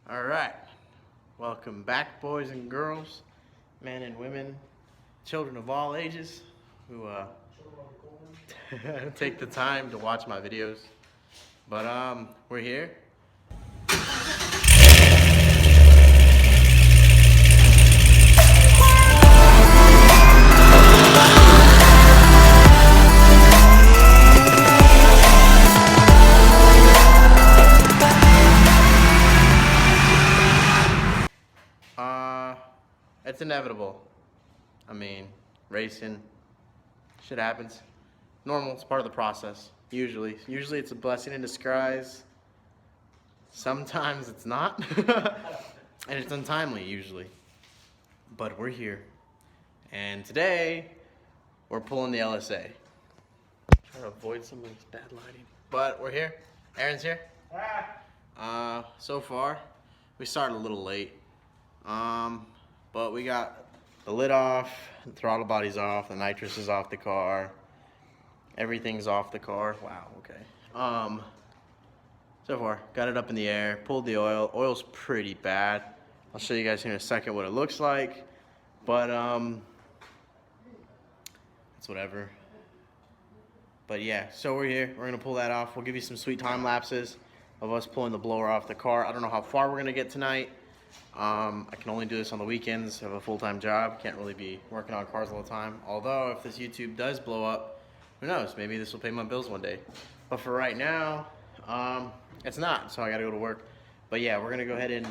All right. Welcome back, boys and girls, men and women, children of all ages who take the time to watch my videos. But we're here. It's inevitable. I mean, racing, shit happens. Normal, it's part of the process. Usually it's a blessing in disguise. Sometimes it's not. And it's untimely usually. But we're here. And today we're pulling the LSA. Try to avoid some of this bad lighting. But we're here. Aaron's here. So far, we started a little late. But we got the lid off, the throttle body's off, the nitrous is off the car. Everything's off the car. Wow, okay. So far, got it up in the air, pulled the oil. Oil's pretty bad. I'll show you guys here in a second what it looks like. But, it's whatever. But yeah, so we're here. We're gonna pull that off. We'll give you some sweet time lapses of us pulling the blower off the car. I don't know how far we're gonna get tonight. I can only do this on the weekends. I have a full-time job. Can't really be working on cars all the time. Although, if this YouTube does blow up, who knows? Maybe this will pay my bills one day. But for right now, it's not, so I gotta go to work. But yeah, we're gonna go ahead and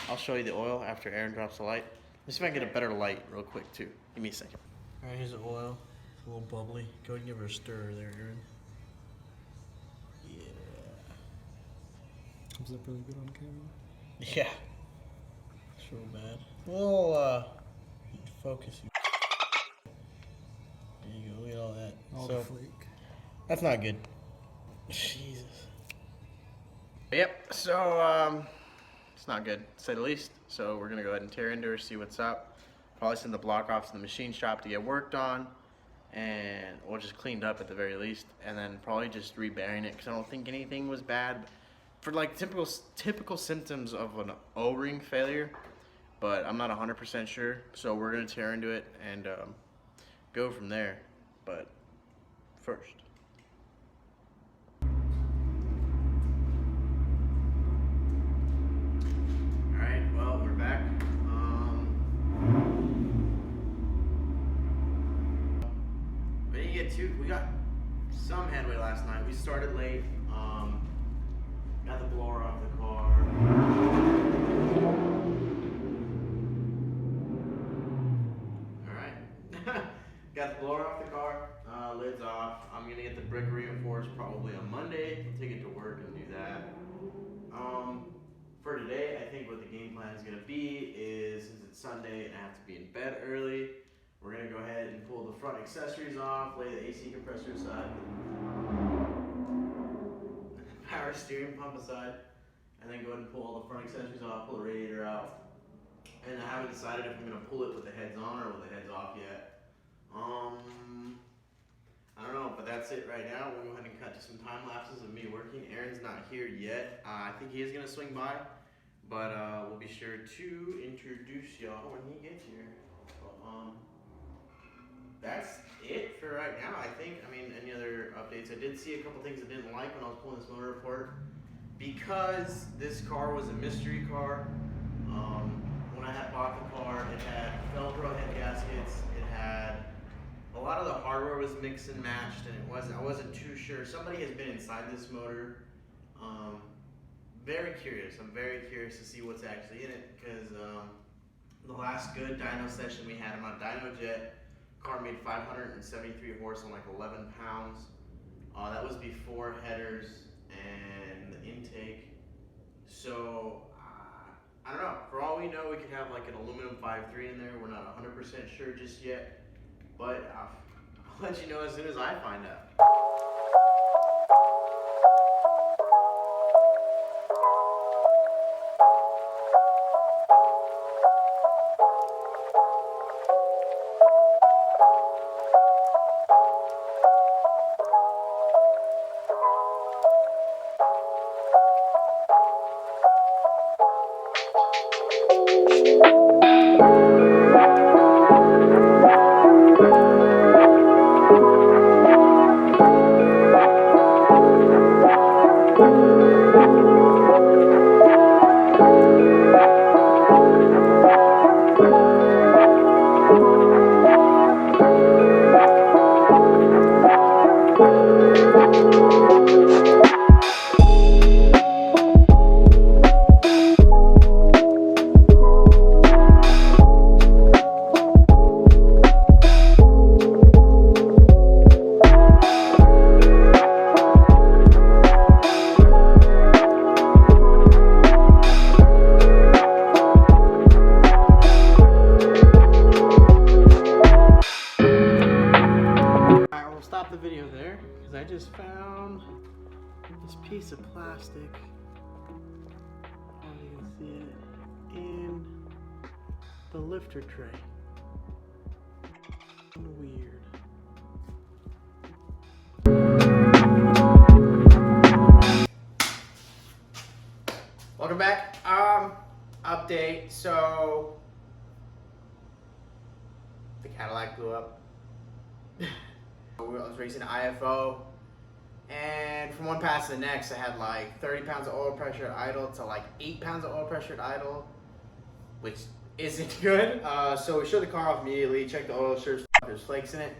I'll show you the oil after Aaron drops the light. Let's see if I can get a better light real quick too. Give me a second. All right, here's the oil. It's a little bubbly. Go ahead and give her a stir there, Aaron. Yeah. Comes up really good on camera. Yeah. It's real bad. Well, focus. There you go. Look at all that. All the flake. That's not good. Jesus. Yep. So it's not good, to say the least. So we're gonna go ahead and tear into her, see what's up. Probably send the block off to the machine shop to get worked on, and or just cleaned up at the very least, and then probably just rebearing it because I don't think anything was bad for like typical symptoms of an O-ring failure. But I'm not 100% sure, so we're gonna tear into it and go from there. But first. Alright, well, we're back. We didn't get we got some headway last night. We started late, got the blower off the car. Alright, got the blower off the car, lids off. I'm gonna get the brick reinforced probably on Monday. I'll take it to work and do that. For today, I think what the game plan is going to be is, since it's Sunday and I have to be in bed early, we're going to go ahead and pull the front accessories off, lay the AC compressor aside, power steering pump aside, and then go ahead and pull all the front accessories off, pull the radiator out. And I haven't decided if I'm going to pull it with the heads on or with the heads off yet. I don't know, but that's it right now. We'll go ahead and cut to some time lapses of me working. Aaron's not here yet. I think he is going to swing by, but we'll be sure to introduce y'all when he gets here. But, that's it for right now, I think. I mean, any other updates? I did see a couple things I didn't like when I was pulling this motor apart. Because this car was a mystery car, when I had bought the car, it had Velcro head gaskets, it had a lot of the hardware was mixed and matched, and I wasn't too sure. Somebody has been inside this motor. Very curious. I'm very curious to see what's actually in it, because the last good dyno session we had, I'm on DynoJet. Car made 573 horse on like 11 pounds. That was before headers and the intake. So I don't know. For all we know, we could have like an aluminum 5.3 in there. We're not 100% sure just yet. But I'll let you know as soon as I find out. as you can see it in the lifter tray. Weird. Welcome back. Update. So the Cadillac blew up. I was racing IFO, and from one pass to the next, I had like 30 pounds of oil pressure at idle to like 8 pounds of oil pressure at idle, which isn't good. So we shut the car off immediately, checked the oil, sure as there's flakes in it.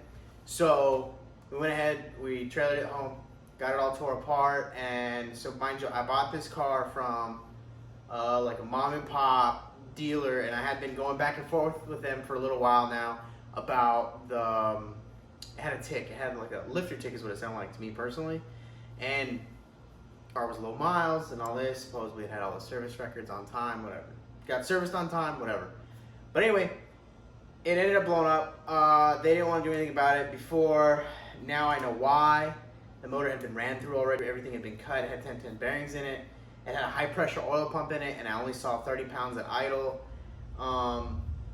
So we went ahead, we trailered it home, got it all tore apart, and so mind you, I bought this car from like a mom and pop dealer, and I had been going back and forth with them for a little while now about the it had a tick. It had like a lifter tick is what it sounded like to me personally, and car was low miles and all this. Supposedly it had all the service records on time, whatever. Got serviced on time, whatever. But anyway, it ended up blowing up. They didn't want to do anything about it before. Now I know why. The motor had been ran through already. Everything had been cut. It had 1010 bearings in it. It had a high pressure oil pump in it, and I only saw 30 pounds at idle.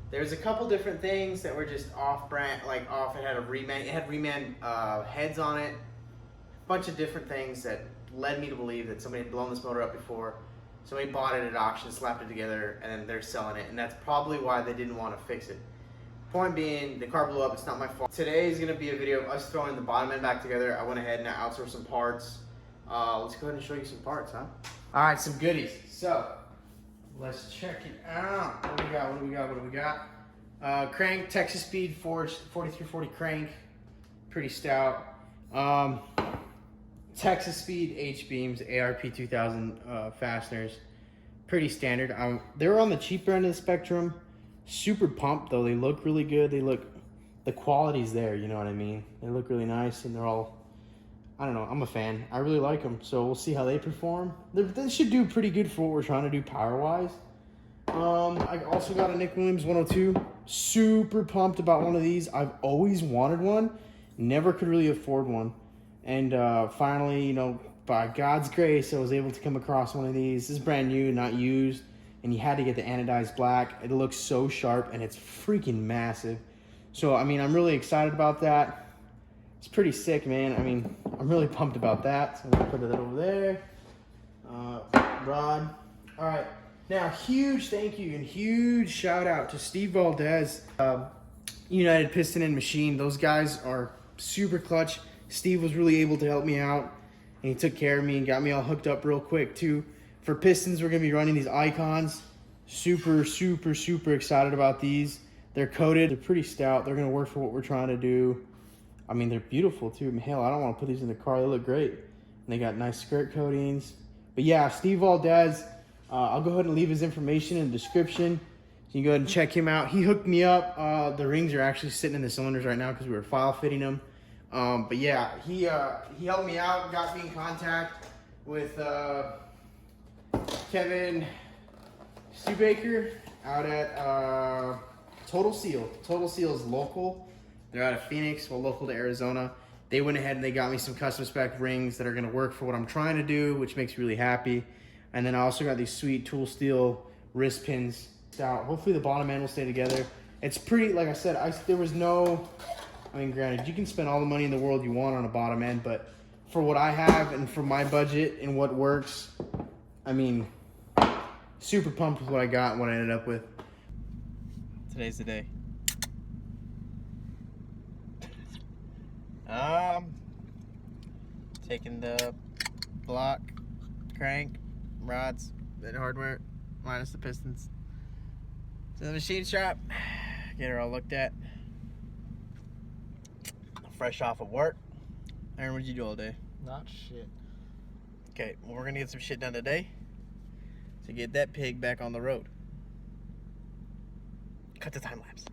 There's a couple different things that were just off brand, like off. It had reman heads on it. A bunch of different things that led me to believe that somebody had blown this motor up before. Somebody bought it at auction, slapped it together, and then they're selling it. And that's probably why they didn't want to fix it. Point being, the car blew up. It's not my fault. Today is going to be a video of us throwing the bottom end back together. I went ahead and I outsourced some parts. Let's go ahead and show you some parts, huh? All right, some goodies. So let's check it out. What do we got? Crank, Texas Speed Forged 4340 crank. Pretty stout. Texas Speed H-beams, ARP 2000 fasteners. Pretty standard. They were on the cheaper end of the spectrum. Super pumped though. They look really good. The quality's there, you know what I mean? They look really nice, and they're all, I don't know, I'm a fan. I really like them, so we'll see how they perform. They should do pretty good for what we're trying to do power-wise. I also got a Nick Williams 102. Super pumped about one of these. I've always wanted one. Never could really afford one. And finally, you know, by God's grace, I was able to come across one of these. This is brand new, not used. And you had to get the anodized black. It looks so sharp, and it's freaking massive. So, I mean, I'm really excited about that. It's pretty sick, man. I mean, I'm really pumped about that. So I'm gonna put that over there. Rod. All right. Now, huge thank you and huge shout out to Steve Valdez, United Piston and Machine. Those guys are super clutch. Steve was really able to help me out, and he took care of me and got me all hooked up real quick too. For pistons, we're gonna be running these Icons. Super, super, super excited about these. They're coated. They're pretty stout. They're gonna work for what we're trying to do. I mean, they're beautiful too. Hell, I don't want to put these in the car. They look great. And they got nice skirt coatings. But yeah, Steve Valdez. I'll go ahead and leave his information in the description. You can go ahead and check him out. He hooked me up. The rings are actually sitting in the cylinders right now because we were file fitting them. But yeah, he helped me out, got me in contact with Kevin Stubaker out at Total Seal. Total Seal is local. They're out of Phoenix, well, local to Arizona. They went ahead and they got me some custom spec rings that are gonna work for what I'm trying to do, which makes me really happy. And then I also got these sweet tool steel wrist pins out. Hopefully the bottom end will stay together. It's pretty, like I said, there was no, I mean, granted, you can spend all the money in the world you want on a bottom end, but for what I have and for my budget and what works, I mean, super pumped with what I got and what I ended up with. Today's the day. Taking the block, crank, rods, and hardware, minus the pistons, to the machine shop, get her all looked at. Fresh off of work. Aaron, what did you do all day? Not shit. Okay, well, we're gonna get some shit done today to get that pig back on the road. Cut the time lapse.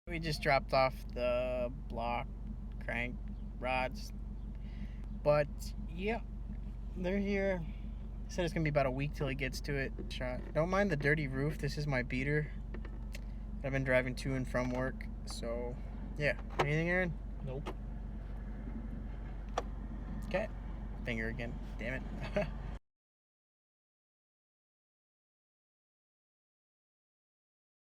We just dropped off the block, crank, rods, but yeah, they're here. He said it's gonna be about a week till he gets to it. Shot. Don't mind the dirty roof. This is my beater. I've been driving to and from work. So, yeah. Anything, Aaron? Nope. Okay. Finger again. Damn it.